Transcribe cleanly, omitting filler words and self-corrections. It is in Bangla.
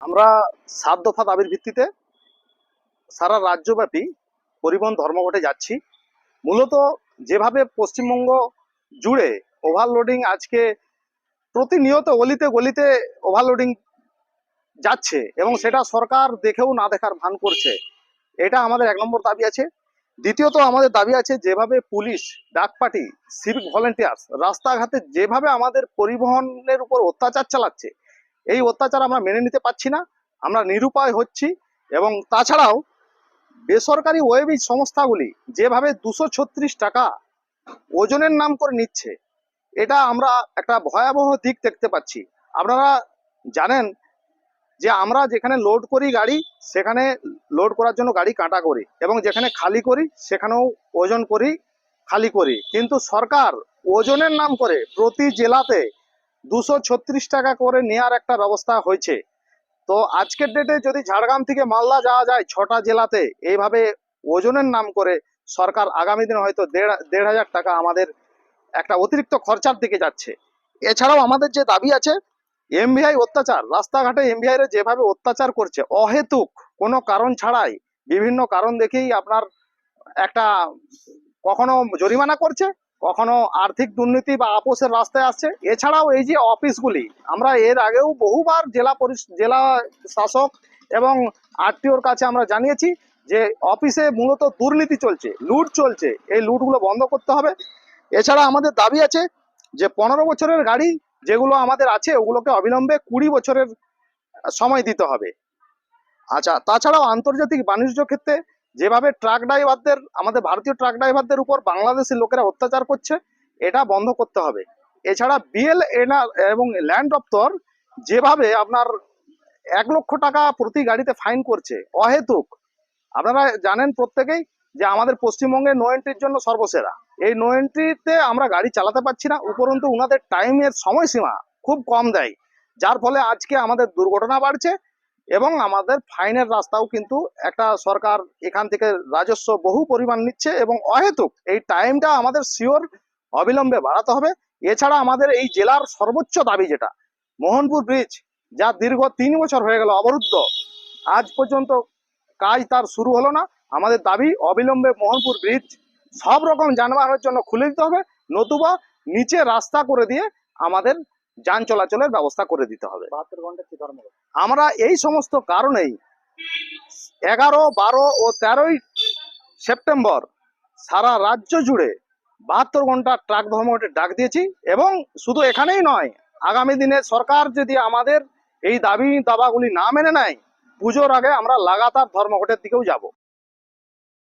আমরা ৭ দফা দাবির ভিত্তিতে সারা রাজ্যব্যাপী পরিবহন ধর্মঘটে যাচ্ছি। মূলত যেভাবে পশ্চিমবঙ্গ জুড়ে ওভারলোডিং আজকে প্রতিনিয়ত গলিতে গলিতে ওভারলোডিং যাচ্ছে এবং সেটা সরকার দেখেও না দেখার ভান করছে, এটা আমাদের ১ নম্বর দাবি আছে। দ্বিতীয়ত আমাদের দাবি আছে যেভাবে পুলিশ, ডাকপার্টি, সিভিক ভলেন্টিয়ার্স রাস্তাঘাটে যেভাবে আমাদের পরিবহনের উপর অত্যাচার চালাচ্ছে, এই অত্যাচার আমরা মেনে নিতে পারছি না, আমরা নিরুপায় হচ্ছি। এবং তাছাড়াও বেসরকারি ওয়েবিজ সংস্থাগুলি যেভাবে ২৩৬ টাকা ওজনের নাম করে নিচ্ছে, এটা আমরা একটা ভয়াবহ দিক দেখতে পাচ্ছি। আপনারা জানেন যে আমরা যেখানে লোড করি গাড়ি, সেখানে লোড করার জন্য গাড়ি কাটা করি এবং যেখানে খালি করি সেখানেও ওজন করি, খালি করি, কিন্তু সরকার ওজনের নাম করে প্রতি জেলাতে ২৩৬ টাকা করে নেওয়ার একটা ব্যবস্থা হয়েছে। তো আজকের ডেটে যদি ঝাড়গ্রাম থেকে মালদা যাওয়া যায় ৬টা জেলাতে, এইভাবে ওজনের নাম করে সরকার আগামী দিনে হয়তো ১,৫০০ টাকা আমাদের একটা অতিরিক্ত খরচার দিকে যাচ্ছে। এছাড়াও আমাদের যে দাবি আছে, এমভিআই অত্যাচার, রাস্তাঘাটে এমভিআই রে যেভাবে অত্যাচার করছে অহেতুক, কোনো কারণ ছাড়াই, বিভিন্ন কারণ দেখেই আপনার একটা কখনো জরিমানা করছে, কখনো আর্থিক দুর্নীতি বা আপোষের রাস্তায় আসছে। এছাড়াও এই যে অফিসগুলি, আমরা এর আগেও বহুবার জেলা শাসক এবং আরটিওর কাছে আমরা জানিয়েছি যে অফিসে মূলত দুর্নীতি চলছে, লুট চলছে, এই লুটগুলো বন্ধ করতে হবে। এছাড়া আমাদের দাবি আছে যে ১৫ বছরের গাড়ি যেগুলো আমাদের আছে ওগুলোকে অবিলম্বে ২০ বছরের সময় দিতে হবে। আচ্ছা, তাছাড়াও আন্তর্জাতিক বাণিজ্য ক্ষেত্রে যেভাবে ট্রাক ড্রাইভারদের, আমাদের ভারতীয় ট্রাক ড্রাইভারদের উপর বাংলাদেশের লোকেরা অত্যাচার করছে, এটা বন্ধ করতে হবে। এছাড়া বিএলএনআর এবং ল্যান্ড দপ্তর যেভাবে আপনার ১ লক্ষ টাকা প্রতি গাড়িতে ফাইন করছে অহেতুক। আপনারা জানেন প্রত্যেকেই যে আমাদের পশ্চিমবঙ্গে নো এন্ট্রির জন্য সর্বসেরা, এই নো এন্ট্রিতে আমরা গাড়ি চালাতে পারছি না, উপরন্তু ওনাদের টাইমের সময়সীমা খুব কম দেয়, যার ফলে আজকে আমাদের দুর্ঘটনা বাড়ছে এবং আমাদের ফাইনের রাস্তাও কিন্তু একটা সরকার এখান থেকে রাজস্ব বহু পরিমাণ নিচ্ছে এবং অহেতুক। এই টাইমটা আমাদের শিওর অবিলম্বে বাড়াতে হবে। এছাড়া আমাদের এই জেলার সর্বোচ্চ দাবি যেটা মোহনপুর ব্রিজ, যা দীর্ঘ ৩ বছর হয়ে গেল অবরুদ্ধ, আজ পর্যন্ত কাজ তার শুরু হলো না। আমাদের দাবি অবিলম্বে মোহনপুর ব্রিজ সব রকম যানবাহনের জন্য খুলে দিতে হবে, নতুবা নিচে রাস্তা করে দিয়ে আমাদের যান চলাচলের ব্যবস্থা করে দিতে হবে। ৭২ ঘন্টা কি ধর্মঘট? আমরা এই সমস্ত কারণেই ১১, ১২ ও ১৩ই সেপ্টেম্বর সারা রাজ্য জুড়ে ৭২ ঘন্টা ট্রাক ধর্মঘটের ডাক দিয়েছি। এবং শুধু এখানেই নয়, আগামী দিনে সরকার যদি আমাদের এই দাবিগুলি না মেনে নেয়, পুজোর আগে আমরা লাগাতার ধর্মঘটের দিকেও যাব।